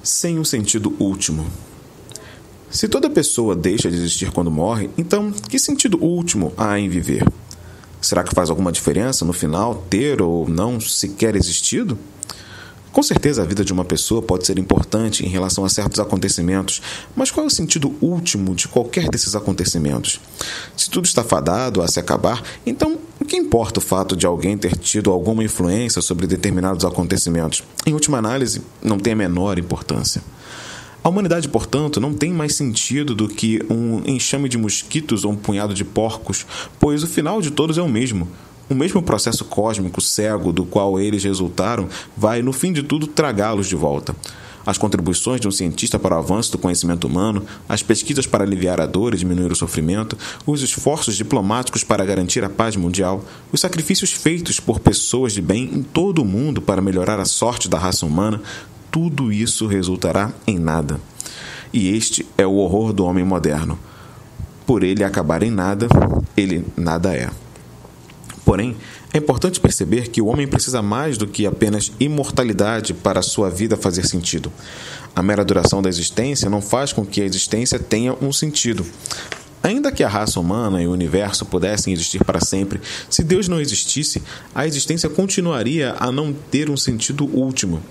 sem um sentido último. Se toda pessoa deixa de existir quando morre, então que sentido último há em viver? Será que faz alguma diferença no final ter ou não sequer existido? Com certeza a vida de uma pessoa pode ser importante em relação a certos acontecimentos, mas qual é o sentido último de qualquer desses acontecimentos? Se tudo está fadado a se acabar, então o que importa o fato de alguém ter tido alguma influência sobre determinados acontecimentos? Em última análise, não tem a menor importância. A humanidade, portanto, não tem mais sentido do que um enxame de mosquitos ou um punhado de porcos, pois o final de todos é o mesmo. O mesmo processo cósmico cego do qual eles resultaram vai, no fim de tudo, tragá-los de volta. As contribuições de um cientista para o avanço do conhecimento humano, as pesquisas para aliviar a dor e diminuir o sofrimento, os esforços diplomáticos para garantir a paz mundial, os sacrifícios feitos por pessoas de bem em todo o mundo para melhorar a sorte da raça humana, tudo isso resultará em nada. E este é o horror do homem moderno. Por ele acabar em nada, ele nada é. Porém, é importante perceber que o homem precisa mais do que apenas imortalidade para a sua vida fazer sentido. A mera duração da existência não faz com que a existência tenha um sentido. Ainda que a raça humana e o universo pudessem existir para sempre, se Deus não existisse, a existência continuaria a não ter um sentido último.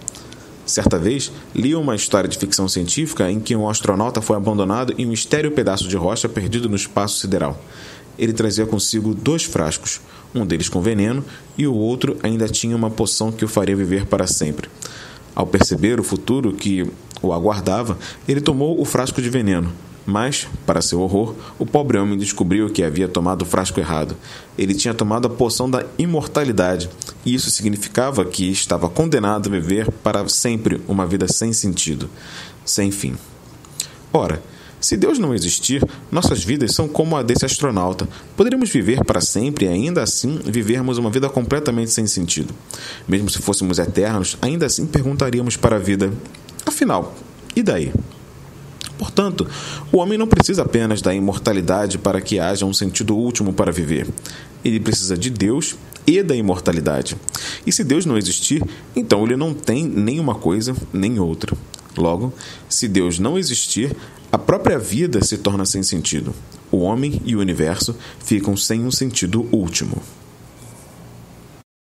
Certa vez, li uma história de ficção científica em que um astronauta foi abandonado em um estéril pedaço de rocha perdido no espaço sideral. Ele trazia consigo 2 frascos, um deles com veneno e o outro ainda tinha uma poção que o faria viver para sempre. Ao perceber o futuro que o aguardava, ele tomou o frasco de veneno. Mas, para seu horror, o pobre homem descobriu que havia tomado o frasco errado. Ele tinha tomado a poção da imortalidade, e isso significava que estava condenado a viver para sempre uma vida sem sentido, sem fim. Ora, se Deus não existir, nossas vidas são como a desse astronauta. Poderíamos viver para sempre e ainda assim vivermos uma vida completamente sem sentido. Mesmo se fôssemos eternos, ainda assim perguntaríamos para a vida: afinal, e daí? Portanto, o homem não precisa apenas da imortalidade para que haja um sentido último para viver. Ele precisa de Deus e da imortalidade. E se Deus não existir, então ele não tem nem uma coisa nem outra. Logo, se Deus não existir, a própria vida se torna sem sentido. O homem e o universo ficam sem um sentido último.